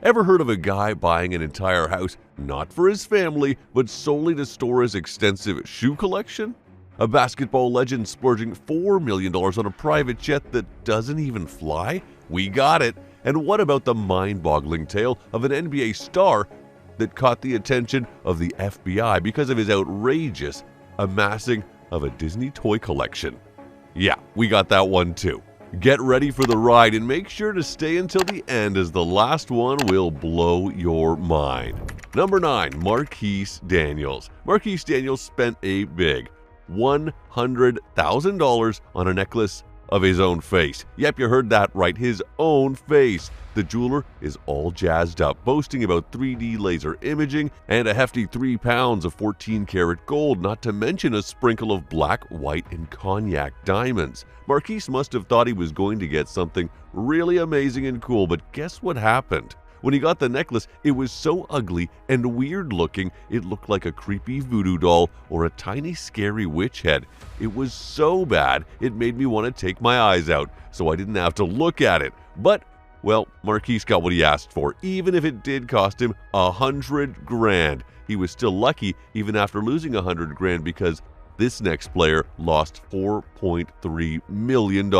Ever heard of a guy buying an entire house not for his family, but solely to store his extensive shoe collection? A basketball legend splurging $4 million on a private jet that doesn't even fly? We got it! And what about the mind-boggling tale of an NBA star that caught the attention of the FBI because of his outrageous amassing of a Disney toy collection? Yeah, we got that one too. Get ready for the ride and make sure to stay until the end, as the last one will blow your mind. Number 9. Marquise Daniels. Marquise Daniels spent a big $100,000 on a necklace of his own face. Yep, you heard that right, his own face. The jeweler is all jazzed up, boasting about 3D laser imaging and a hefty 3 pounds of 14-karat gold, not to mention a sprinkle of black, white, and cognac diamonds. Marquise must have thought he was going to get something really amazing and cool, but guess what happened? When he got the necklace, it was so ugly and weird looking, it looked like a creepy voodoo doll or a tiny scary witch head. It was so bad, it made me want to take my eyes out, so I didn't have to look at it. But, well, Marquise got what he asked for, even if it did cost him $100,000. He was still lucky even after losing $100,000, because this next player lost $4.3 million.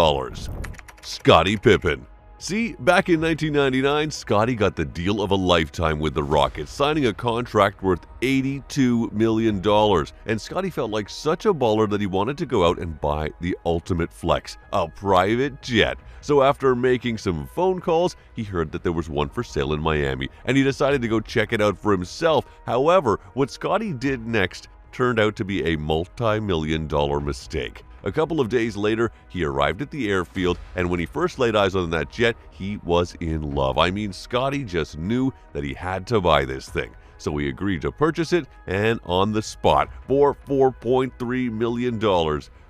Scottie Pippen. See, back in 1999, Scottie got the deal of a lifetime with the Rockets, signing a contract worth $82 million. And Scottie felt like such a baller that he wanted to go out and buy the ultimate flex, a private jet. So after making some phone calls, he heard that there was one for sale in Miami, and he decided to go check it out for himself. However, what Scottie did next turned out to be a multi-million-dollar mistake. A couple of days later, he arrived at the airfield, and when he first laid eyes on that jet, he was in love. I mean, Scottie just knew that he had to buy this thing. So he agreed to purchase it, and on the spot, for $4.3 million.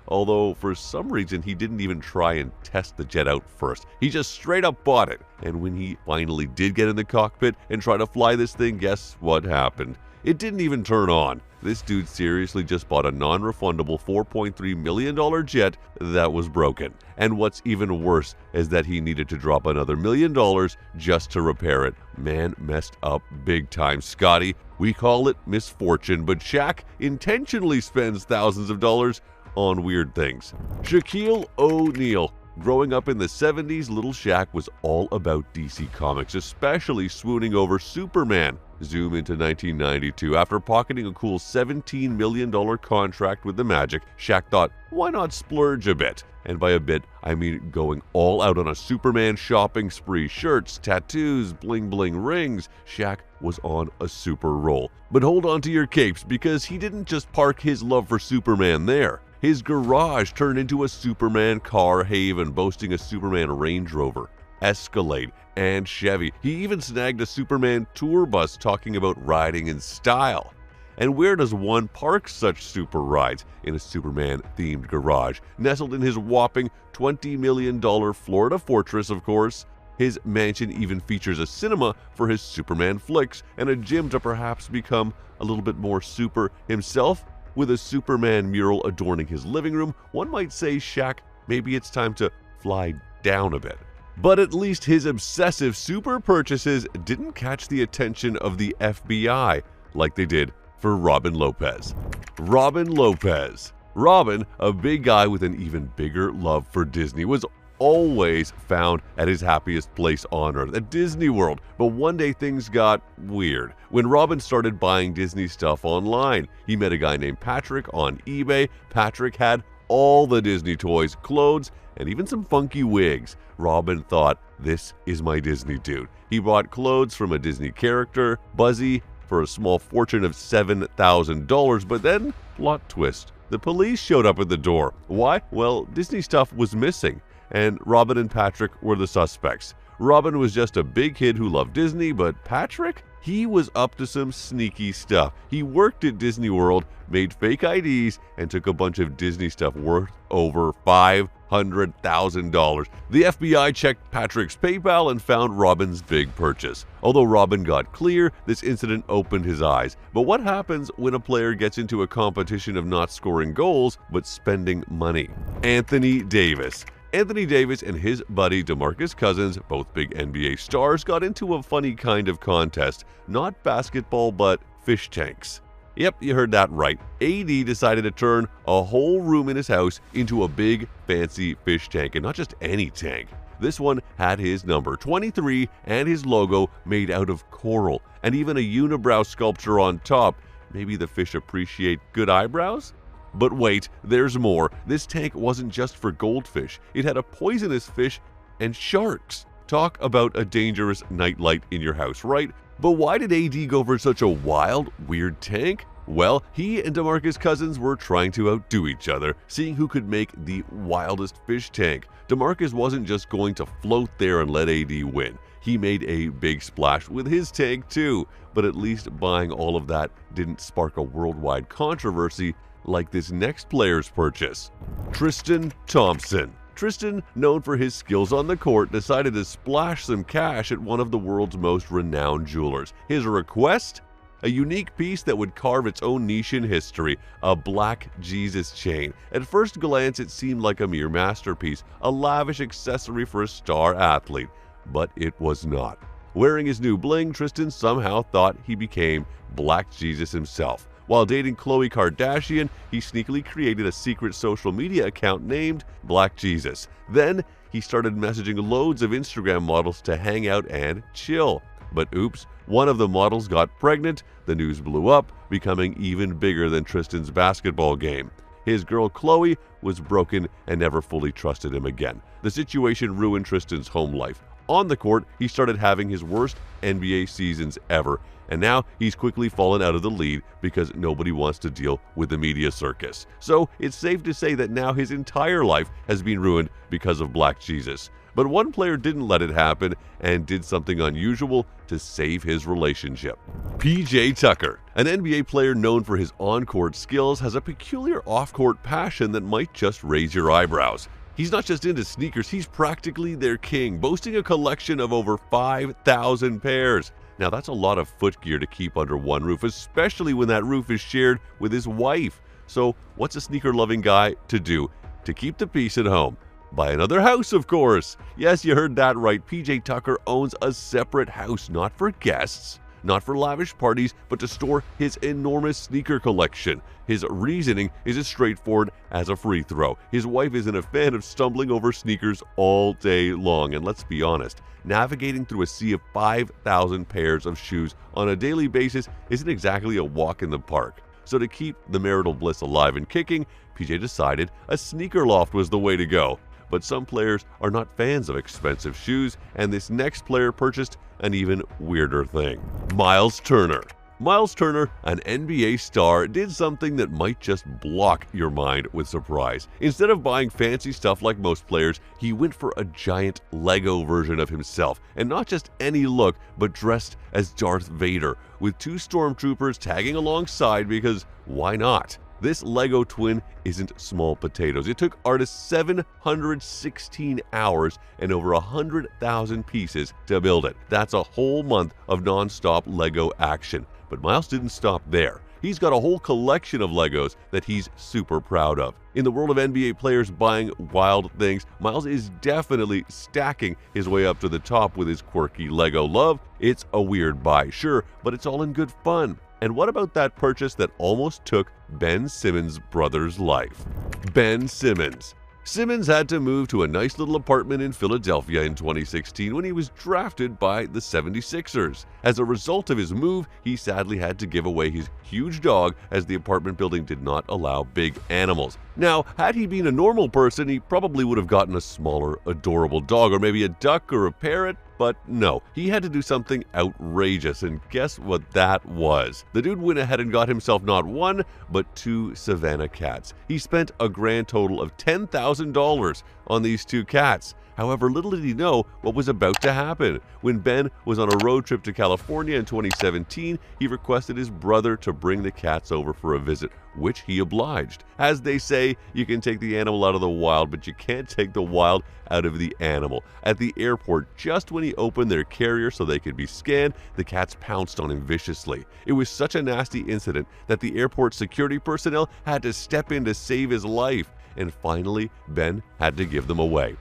Although, for some reason, he didn't even try and test the jet out first. He just straight up bought it. And when he finally did get in the cockpit and try to fly this thing, guess what happened? It didn't even turn on. This dude seriously just bought a non-refundable $4.3 million jet that was broken. And what's even worse is that he needed to drop another $1 million just to repair it. Man messed up big time, Scottie. We call it misfortune, but Shaq intentionally spends thousands of dollars on weird things. Shaquille O'Neal. Growing up in the 70s, little Shaq was all about DC Comics, especially swooning over Superman. Zoom into 1992. After pocketing a cool $17 million contract with the Magic, Shaq thought, why not splurge a bit? And by a bit, I mean going all out on a Superman shopping spree. Shirts, tattoos, bling-bling rings. Shaq was on a super roll. But hold on to your capes, because he didn't just park his love for Superman there. His garage turned into a Superman car haven, boasting a Superman Range Rover, Escalade, and Chevy. He even snagged a Superman tour bus, talking about riding in style. And where does one park such super rides? In a Superman-themed garage, nestled in his whopping $20 million Florida fortress, of course. His mansion even features a cinema for his Superman flicks and a gym to perhaps become a little bit more super himself. With a Superman mural adorning his living room, one might say, Shaq, maybe it's time to fly down a bit. But at least his obsessive super purchases didn't catch the attention of the FBI like they did for Robin Lopez. Robin Lopez. Robin, a big guy with an even bigger love for Disney, was always found at his happiest place on earth, at Disney World. But one day things got weird when Robin started buying Disney stuff online. He met a guy named Patrick on eBay. Patrick had all the Disney toys, clothes, and even some funky wigs. Robin thought, this is my Disney dude. He bought clothes from a Disney character, Buzzy, for a small fortune of $7,000, but then, plot twist, the police showed up at the door. Why? Well, Disney stuff was missing, and Robin and Patrick were the suspects. Robin was just a big kid who loved Disney, but Patrick? He was up to some sneaky stuff. He worked at Disney World, made fake IDs, and took a bunch of Disney stuff worth over $500,000. The FBI checked Patrick's PayPal and found Robin's big purchase. Although Robin got clear, this incident opened his eyes. But what happens when a player gets into a competition of not scoring goals, but spending money? Anthony Davis. Anthony Davis and his buddy DeMarcus Cousins, both big NBA stars, got into a funny kind of contest. Not basketball, but fish tanks. Yep, you heard that right. AD decided to turn a whole room in his house into a big, fancy fish tank, and not just any tank. This one had his number 23 and his logo made out of coral, and even a unibrow sculpture on top. Maybe the fish appreciate good eyebrows? But wait, there's more. This tank wasn't just for goldfish. It had a poisonous fish and sharks. Talk about a dangerous nightlight in your house, right? But why did AD go for such a wild, weird tank? Well, he and DeMarcus Cousins were trying to outdo each other, seeing who could make the wildest fish tank. DeMarcus wasn't just going to float there and let AD win. He made a big splash with his tank too, but at least buying all of that didn't spark a worldwide controversy like this next player's purchase. Tristan Thompson. Tristan, known for his skills on the court, decided to splash some cash at one of the world's most renowned jewelers. His request? A unique piece that would carve its own niche in history, a Black Jesus chain. At first glance, it seemed like a mere masterpiece, a lavish accessory for a star athlete, but it was not. Wearing his new bling, Tristan somehow thought he became Black Jesus himself. While dating Khloe Kardashian, he sneakily created a secret social media account named Black Jesus. Then, he started messaging loads of Instagram models to hang out and chill. But oops, one of the models got pregnant. The news blew up, becoming even bigger than Tristan's basketball game. His girl Khloe was broken and never fully trusted him again. The situation ruined Tristan's home life. On the court, he started having his worst NBA seasons ever, and now he's quickly fallen out of the lead because nobody wants to deal with the media circus. So it's safe to say that now his entire life has been ruined because of Black Jesus. But one player didn't let it happen and did something unusual to save his relationship. PJ Tucker, an NBA player known for his on-court skills, has a peculiar off-court passion that might just raise your eyebrows. He's not just into sneakers, he's practically their king, boasting a collection of over 5,000 pairs. Now that's a lot of footgear to keep under one roof, especially when that roof is shared with his wife. So what's a sneaker-loving guy to do to keep the peace at home? Buy another house, of course. Yes, you heard that right. PJ Tucker owns a separate house, not for guests, not for lavish parties, but to store his enormous sneaker collection. His reasoning is as straightforward as a free throw. His wife isn't a fan of stumbling over sneakers all day long, and let's be honest, navigating through a sea of 5,000 pairs of shoes on a daily basis isn't exactly a walk in the park. So to keep the marital bliss alive and kicking, PJ decided a sneaker loft was the way to go. But some players are not fans of expensive shoes, and this next player purchased an even weirder thing. Miles Turner. Miles Turner, an NBA star, did something that might just block your mind with surprise. Instead of buying fancy stuff like most players, he went for a giant Lego version of himself, and not just any look, but dressed as Darth Vader, with 2 stormtroopers tagging alongside because why not? This Lego twin isn't small potatoes. It took artists 716 hours and over 100,000 pieces to build it. That's a whole month of non-stop Lego action. But Miles didn't stop there. He's got a whole collection of Legos that he's super proud of. In the world of NBA players buying wild things, Miles is definitely stacking his way up to the top with his quirky Lego love. It's a weird buy, sure, but it's all in good fun. And what about that purchase that almost took Ben Simmons' brother's life? Ben Simmons. Simmons had to move to a nice little apartment in Philadelphia in 2016 when he was drafted by the 76ers. As a result of his move, he sadly had to give away his huge dog as the apartment building did not allow big animals. Now, had he been a normal person, he probably would have gotten a smaller, adorable dog, or maybe a duck or a parrot. But no, he had to do something outrageous, and guess what that was? The dude went ahead and got himself not 1, but 2 Savannah cats. He spent a grand total of $10,000 on these 2 cats. However, little did he know what was about to happen. When Ben was on a road trip to California in 2017, he requested his brother to bring the cats over for a visit, which he obliged. As they say, you can take the animal out of the wild, but you can't take the wild out of the animal. At the airport, just when he opened their carrier so they could be scanned, the cats pounced on him viciously. It was such a nasty incident that the airport security personnel had to step in to save his life. And finally, Ben had to give them away.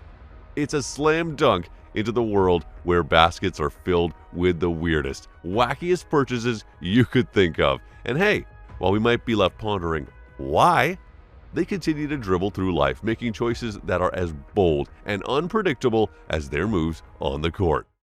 It's a slam dunk into the world where baskets are filled with the weirdest, wackiest purchases you could think of. And hey, while we might be left pondering why, they continue to dribble through life, making choices that are as bold and unpredictable as their moves on the court.